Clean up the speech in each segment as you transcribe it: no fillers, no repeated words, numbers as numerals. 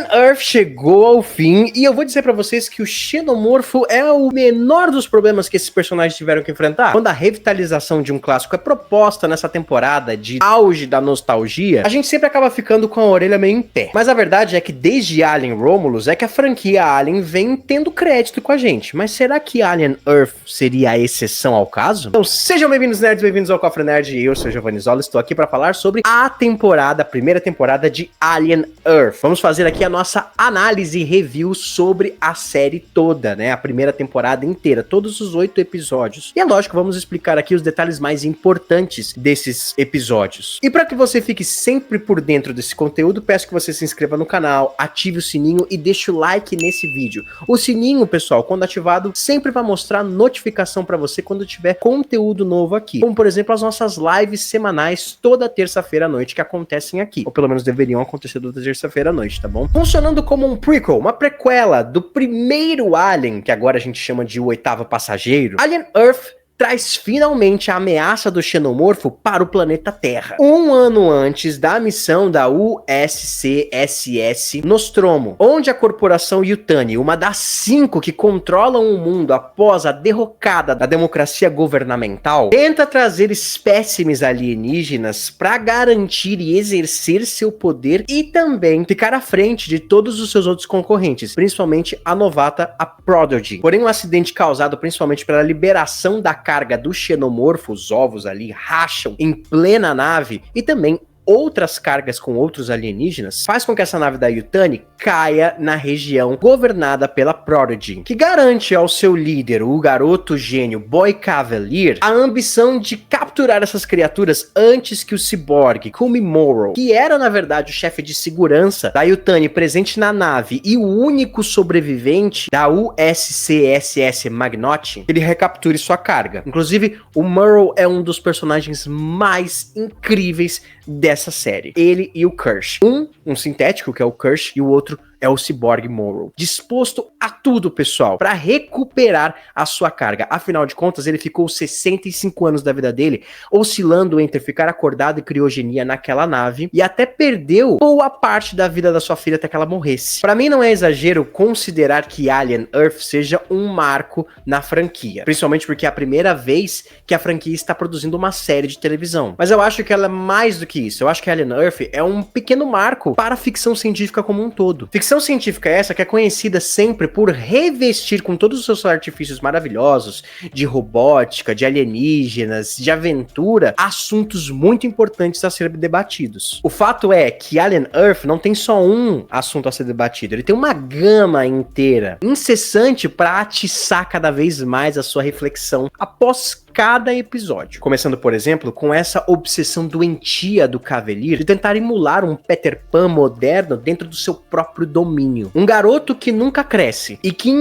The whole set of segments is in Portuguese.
Alien Earth chegou ao fim e eu vou dizer pra vocês que o Xenomorfo é o menor dos problemas que esses personagens tiveram que enfrentar. Quando a revitalização de um clássico é proposta nessa temporada de auge da nostalgia, a gente sempre acaba ficando com a orelha meio em pé. Mas a verdade é que desde Alien Romulus é que a franquia Alien vem tendo crédito com a gente. Mas será que Alien Earth seria a exceção ao caso? Então sejam bem-vindos, nerds, bem-vindos ao Cofre Nerd. Eu sou o Giovanni Zola, estou aqui pra falar sobre a primeira temporada de Alien Earth. Vamos fazer aqui a nossa análise e review sobre a série toda, né? A primeira temporada inteira, todos os 8 episódios. E é lógico, vamos explicar aqui os detalhes mais importantes desses episódios. E para que você fique sempre por dentro desse conteúdo, peço que você se inscreva no canal, ative o sininho e deixe o like nesse vídeo. O sininho, pessoal, quando ativado, sempre vai mostrar notificação para você quando tiver conteúdo novo aqui. Como, por exemplo, as nossas lives semanais toda terça-feira à noite que acontecem aqui. Ou pelo menos deveriam acontecer toda terça-feira à noite, tá bom? Funcionando como um prequel, uma prequela do primeiro Alien, que agora a gente chama de O Oitavo Passageiro, Alien Earth traz finalmente a ameaça do Xenomorfo para o planeta Terra. Um ano antes da missão da USCSS Nostromo, onde a corporação Yutani, uma das 5 que controlam o mundo após a derrocada da democracia governamental, tenta trazer espécimes alienígenas para garantir e exercer seu poder e também ficar à frente de todos os seus outros concorrentes, principalmente a novata, a Prodigy. Porém, um acidente causado principalmente pela liberação da carga do Xenomorfo, os ovos ali racham em plena nave e também outras cargas com outros alienígenas, faz com que essa nave da Yutani caia na região governada pela Prodigy, que garante ao seu líder, o garoto gênio Boy Cavalier, a ambição de capturar essas criaturas antes que o ciborgue Kumi Morrow, que era na verdade o chefe de segurança da Yutani presente na nave e o único sobrevivente da USCSS Magnotti, ele recapture sua carga. Inclusive, o Morrow é um dos personagens mais incríveis dessa série. Ele e o Kirsch. Um sintético, que é o Kirsch, e o outro é o Cyborg Morrow. Disposto a tudo, pessoal, para recuperar a sua carga. Afinal de contas, ele ficou 65 anos da vida dele oscilando entre ficar acordado e criogenia naquela nave e até perdeu boa parte da vida da sua filha até que ela morresse. Para mim não é exagero considerar que Alien Earth seja um marco na franquia, principalmente porque é a primeira vez que a franquia está produzindo uma série de televisão. Mas eu acho que ela é mais do que isso. Eu acho que Alien Earth é um pequeno marco para a ficção científica como um todo. Ficção científica essa que é conhecida sempre por revestir com todos os seus artifícios maravilhosos de robótica, de alienígenas, de aventura, assuntos muito importantes a ser debatidos. O fato é que Alien Earth não tem só um assunto a ser debatido, ele tem uma gama inteira, incessante para atiçar cada vez mais a sua reflexão após cada episódio. Começando, por exemplo, com essa obsessão doentia do Cavalier de tentar emular um Peter Pan moderno dentro do seu próprio domínio. Um garoto que nunca cresce e que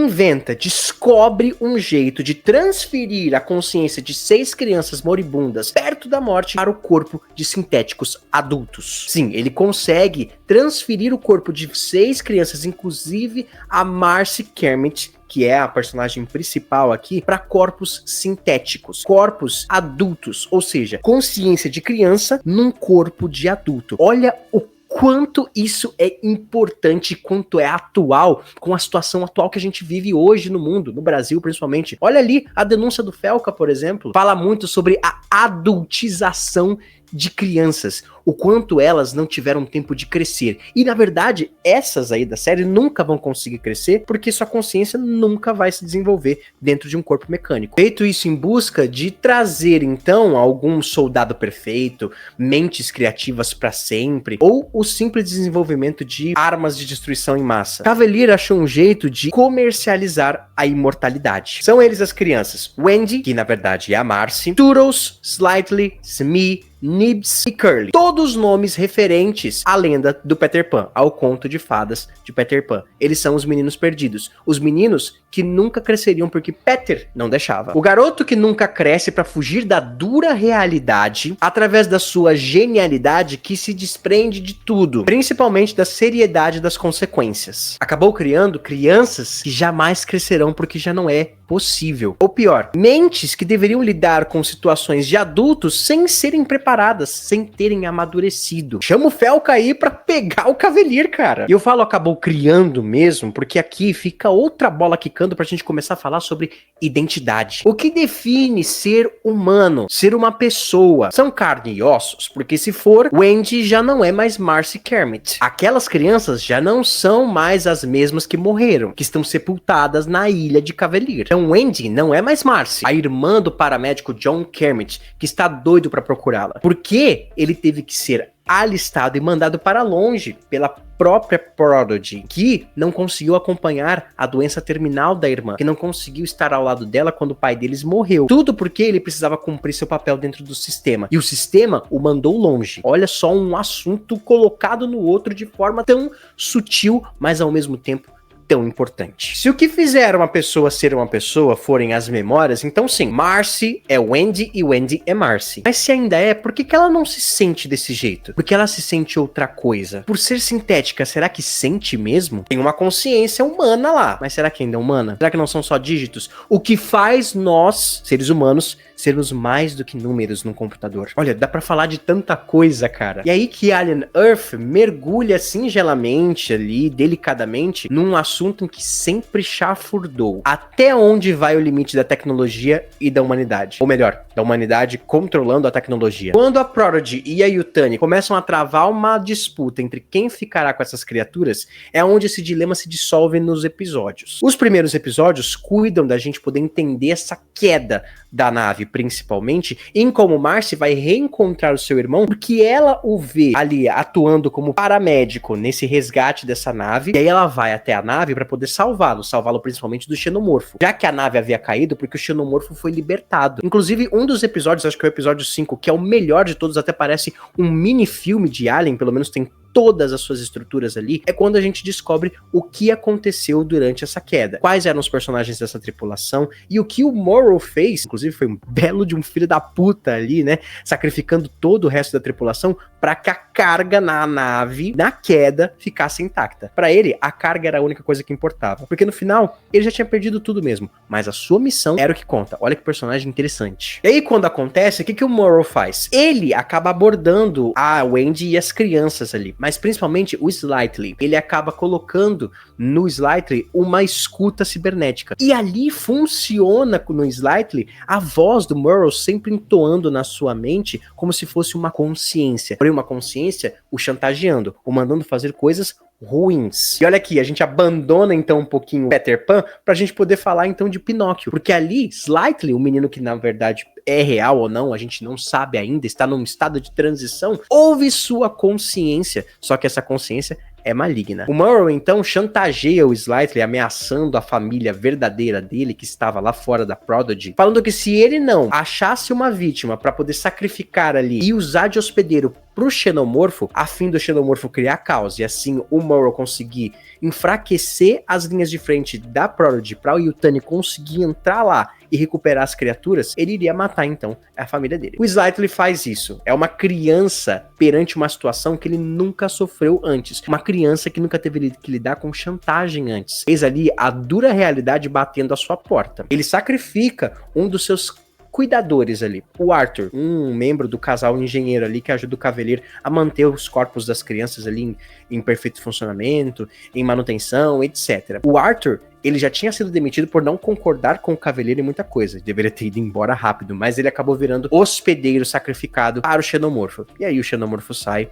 descobre um jeito de transferir a consciência de 6 crianças moribundas perto da morte para o corpo de sintéticos adultos. Sim, ele consegue transferir o corpo de 6 crianças, inclusive a Marcy Kermit, que é a personagem principal aqui, para corpos sintéticos, corpos adultos, ou seja, consciência de criança num corpo de adulto. Olha o quanto isso é importante, quanto é atual com a situação atual que a gente vive hoje no mundo, no Brasil principalmente. Olha ali a denúncia do Felca, por exemplo, fala muito sobre a adultização de crianças, o quanto elas não tiveram tempo de crescer. E na verdade, essas aí da série nunca vão conseguir crescer porque sua consciência nunca vai se desenvolver dentro de um corpo mecânico. Feito isso em busca de trazer então algum soldado perfeito, mentes criativas para sempre, ou o simples desenvolvimento de armas de destruição em massa. Cavalier achou um jeito de comercializar a imortalidade. São eles as crianças Wendy, que na verdade é a Marcy, Toodles, Slightly, Smee, Nibs e Curly. Todos nomes referentes à lenda do Peter Pan, ao conto de fadas de Peter Pan. Eles são os meninos perdidos. Os meninos que nunca cresceriam porque Peter não deixava. O garoto que nunca cresce para fugir da dura realidade através da sua genialidade que se desprende de tudo, principalmente da seriedade das consequências. Acabou criando crianças que jamais crescerão porque já não é possível. Ou pior, mentes que deveriam lidar com situações de adultos sem serem preparados paradas sem terem amadurecido. Chama o Felka aí pra pegar o Cavalier, cara. E eu falo acabou criando mesmo, porque aqui fica outra bola quicando pra gente começar a falar sobre identidade. O que define ser humano, ser uma pessoa? São carne e ossos, porque se for, Wendy já não é mais Marcy Kermit. Aquelas crianças já não são mais as mesmas que morreram, que estão sepultadas na ilha de Cavalier. Então Wendy não é mais Marcy, a irmã do paramédico John Kermit, que está doido pra procurá-la. Porque ele teve que ser alistado e mandado para longe pela própria Prodigy, que não conseguiu acompanhar a doença terminal da irmã, que não conseguiu estar ao lado dela quando o pai deles morreu. Tudo porque ele precisava cumprir seu papel dentro do sistema. E o sistema o mandou longe. Olha só um assunto colocado no outro de forma tão sutil, mas ao mesmo tempo tão importante. Se o que fizer uma pessoa ser uma pessoa forem as memórias, então sim, Marcy é Wendy e Wendy é Marcy. Mas se ainda é, por que ela não se sente desse jeito? Porque ela se sente outra coisa. Por ser sintética, será que sente mesmo? Tem uma consciência humana lá, mas será que ainda é humana? Será que não são só dígitos? O que faz nós, seres humanos, sermos mais do que números num computador. Olha, dá pra falar de tanta coisa, cara. E aí que Alien Earth mergulha singelamente ali, delicadamente, num assunto em que sempre chafurdou. Até onde vai o limite da tecnologia e da humanidade? Ou melhor, da humanidade controlando a tecnologia. Quando a Prodigy e a Yutani começam a travar uma disputa entre quem ficará com essas criaturas, é onde esse dilema se dissolve nos episódios. Os primeiros episódios cuidam da gente poder entender essa queda da nave, principalmente, em como Marcy vai reencontrar o seu irmão, porque ela o vê ali atuando como paramédico nesse resgate dessa nave, e aí ela vai até a nave para poder salvá-lo principalmente do xenomorfo, já que a nave havia caído porque o xenomorfo foi libertado. Inclusive, um dos episódios, acho que é o episódio 5, que é o melhor de todos, até parece um mini filme de Alien, pelo menos tem todas as suas estruturas ali, é quando a gente descobre o que aconteceu durante essa queda. Quais eram os personagens dessa tripulação e o que o Morrow fez, inclusive foi um belo de um filho da puta ali, né, sacrificando todo o resto da tripulação para que a carga na nave, na queda, ficasse intacta. Para ele, a carga era a única coisa que importava, porque no final, ele já tinha perdido tudo mesmo, mas a sua missão era o que conta. Olha que personagem interessante. E aí, quando acontece, o que o Morrow faz? Ele acaba abordando a Wendy e as crianças ali, mas principalmente o Slightly. Ele acaba colocando no Slightly uma escuta cibernética. E ali funciona no Slightly a voz do Morrow sempre entoando na sua mente como se fosse uma consciência. Porém, uma consciência o chantageando, o mandando fazer coisas ruins. E olha aqui, a gente abandona então um pouquinho o Peter Pan pra gente poder falar então de Pinóquio. Porque ali, Slightly, o menino que na verdade é real ou não, a gente não sabe ainda, está num estado de transição, ouve sua consciência, só que essa consciência é maligna. O Morrow, então, chantageia o Slightly, ameaçando a família verdadeira dele, que estava lá fora da Prodigy, falando que se ele não achasse uma vítima para poder sacrificar ali e usar de hospedeiro pro xenomorfo, a fim do xenomorfo criar caos, e assim o Morrow conseguir enfraquecer as linhas de frente da Prodigy para o Yutani conseguir entrar lá e recuperar as criaturas, ele iria matar então a família dele. O Slightly faz isso. É uma criança perante uma situação que ele nunca sofreu antes. Uma criança que nunca teve que lidar com chantagem antes. Eis ali a dura realidade batendo à sua porta. Ele sacrifica um dos seus cuidadores ali, o Arthur, um membro do casal engenheiro ali que ajuda o Cavalier a manter os corpos das crianças ali em perfeito funcionamento, em manutenção, etc. O Arthur, ele já tinha sido demitido por não concordar com o Cavalier em muita coisa, deveria ter ido embora rápido, mas ele acabou virando hospedeiro sacrificado para o xenomorfo. E aí o xenomorfo sai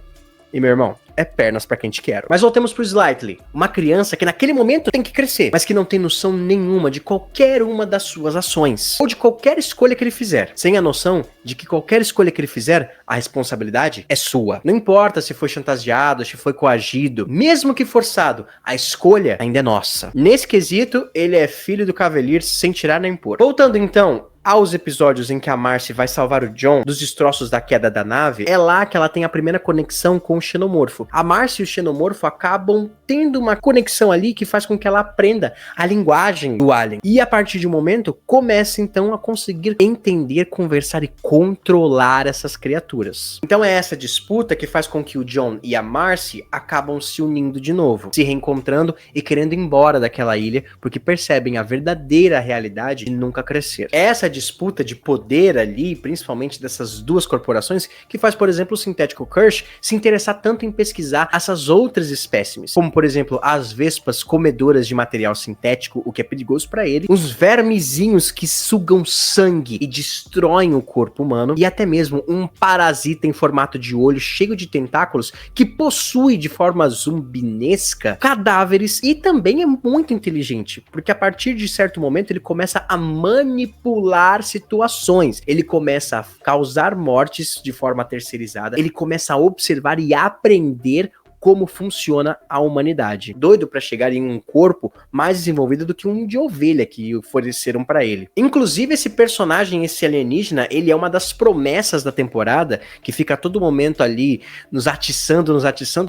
e, meu irmão, é pernas pra quem te quer. Mas voltemos pro Slightly, uma criança que naquele momento tem que crescer, mas que não tem noção nenhuma de qualquer uma das suas ações, ou de qualquer escolha que ele fizer, sem a noção de que qualquer escolha que ele fizer, a responsabilidade é sua. Não importa se foi chantageado, se foi coagido, mesmo que forçado, a escolha ainda é nossa. Nesse quesito, ele é filho do Cavalier sem tirar nem pôr. Voltando então aos episódios em que a Marcy vai salvar o John dos destroços da queda da nave, é lá que ela tem a primeira conexão com o xenomorfo. A Marcy e o xenomorfo acabam tendo uma conexão ali que faz com que ela aprenda a linguagem do alien. E a partir de um momento, começa então a conseguir entender, conversar e controlar essas criaturas. Então é essa disputa que faz com que o John e a Marcy acabam se unindo de novo, se reencontrando e querendo ir embora daquela ilha, porque percebem a verdadeira realidade de nunca crescer. Essa disputa de poder ali, principalmente dessas duas corporações, que faz, por exemplo, o Sintético Kirsch se interessar tanto em pesquisar essas outras espécimes, como, por exemplo, as vespas comedoras de material sintético, o que é perigoso para ele, os vermezinhos que sugam sangue e destroem o corpo humano, e até mesmo um parasita em formato de olho cheio de tentáculos que possui de forma zumbinesca cadáveres e também é muito inteligente, porque a partir de certo momento ele começa a manipular situações, ele começa a causar mortes de forma terceirizada, ele começa a observar e aprender como funciona a humanidade. Doido pra chegar em um corpo mais desenvolvido do que um de ovelha que ofereceram pra ele. Inclusive, esse personagem, esse alienígena, ele é uma das promessas da temporada, que fica a todo momento ali nos atiçando,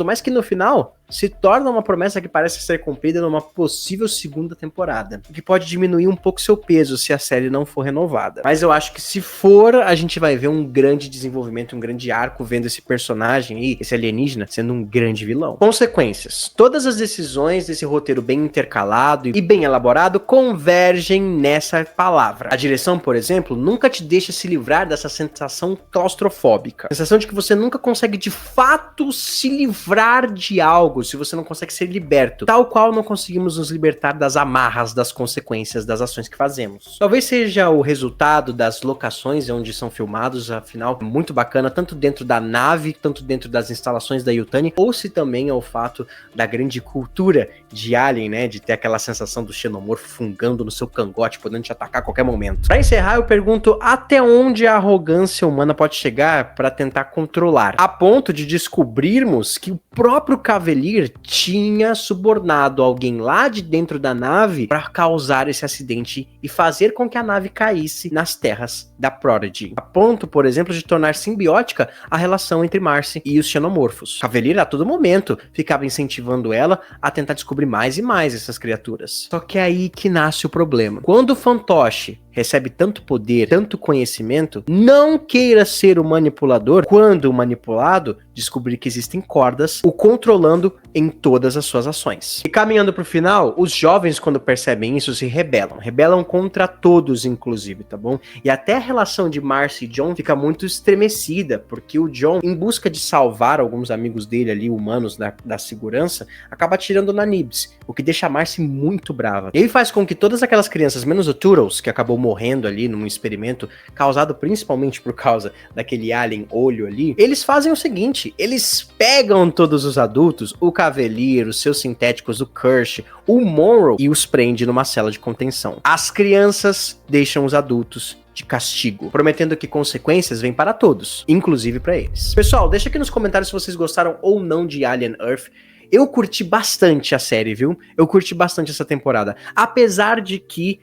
mas que no final se torna uma promessa que parece ser cumprida numa possível segunda temporada, o que pode diminuir um pouco seu peso se a série não for renovada. Mas eu acho que se for, a gente vai ver um grande desenvolvimento, um grande arco, vendo esse personagem aí, esse alienígena, sendo um grande vilão. Consequências. Todas as decisões desse roteiro bem intercalado e bem elaborado convergem nessa palavra. A direção, por exemplo, nunca te deixa se livrar dessa sensação claustrofóbica. A sensação de que você nunca consegue de fato se livrar de algo, se você não consegue ser liberto, tal qual não conseguimos nos libertar das amarras, das consequências das ações que fazemos. Talvez seja o resultado das locações onde são filmados, afinal, muito bacana, tanto dentro da nave, tanto dentro das instalações da Yutani, ou se também é o fato da grande cultura de Alien, né, de ter aquela sensação do xenomorfo fungando no seu cangote, podendo te atacar a qualquer momento. Pra encerrar, eu pergunto até onde a arrogância humana pode chegar para tentar controlar, a ponto de descobrirmos que o próprio Cavalier tinha subornado alguém lá de dentro da nave para causar esse acidente e fazer com que a nave caísse nas terras da Prodigy. A ponto, por exemplo, de tornar simbiótica a relação entre Marcy e os xenomorfos. Cavalier, a todo momento, ficava incentivando ela a tentar descobrir mais e mais essas criaturas. Só que é aí que nasce o problema. Quando o fantoche recebe tanto poder, tanto conhecimento, não queira ser o manipulador quando o manipulado descobrir que existem cordas o controlando em todas as suas ações. E caminhando pro final, os jovens, quando percebem isso, se rebelam contra todos, inclusive, tá bom? E até a relação de Marcy e John fica muito estremecida, porque o John, em busca de salvar alguns amigos dele ali, humanos da segurança, acaba atirando na Nibs, o que deixa a Marcy muito brava. E ele faz com que todas aquelas crianças, menos o Toodles, que acabou morrendo ali num experimento causado principalmente por causa daquele alien olho ali, eles fazem o seguinte, eles pegam todos os adultos, o Cavalier, os seus sintéticos, o Kirsch, o Monroe, e os prende numa cela de contenção. As crianças deixam os adultos de castigo, prometendo que consequências vêm para todos, inclusive para eles. Pessoal, deixa aqui nos comentários se vocês gostaram ou não de Alien Earth. Eu curti bastante a série, viu? Eu curti bastante essa temporada, apesar de que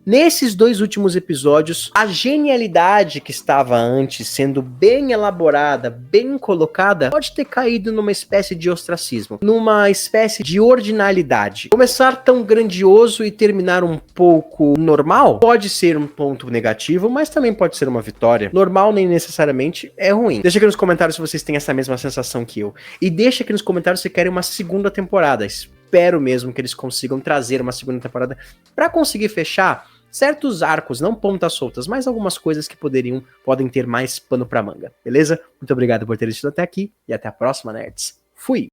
nesses dois últimos episódios, a genialidade que estava antes sendo bem elaborada, bem colocada, pode ter caído numa espécie de ostracismo, numa espécie de ordinalidade. Começar tão grandioso e terminar um pouco normal pode ser um ponto negativo, mas também pode ser uma vitória. Normal nem necessariamente é ruim. Deixa aqui nos comentários se vocês têm essa mesma sensação que eu. E deixa aqui nos comentários se querem uma segunda temporada. Espero mesmo que eles consigam trazer uma segunda temporada para conseguir fechar certos arcos, não pontas soltas, mas algumas coisas que podem ter mais pano pra manga, beleza? Muito obrigado por ter assistido até aqui e até a próxima, nerds. Fui!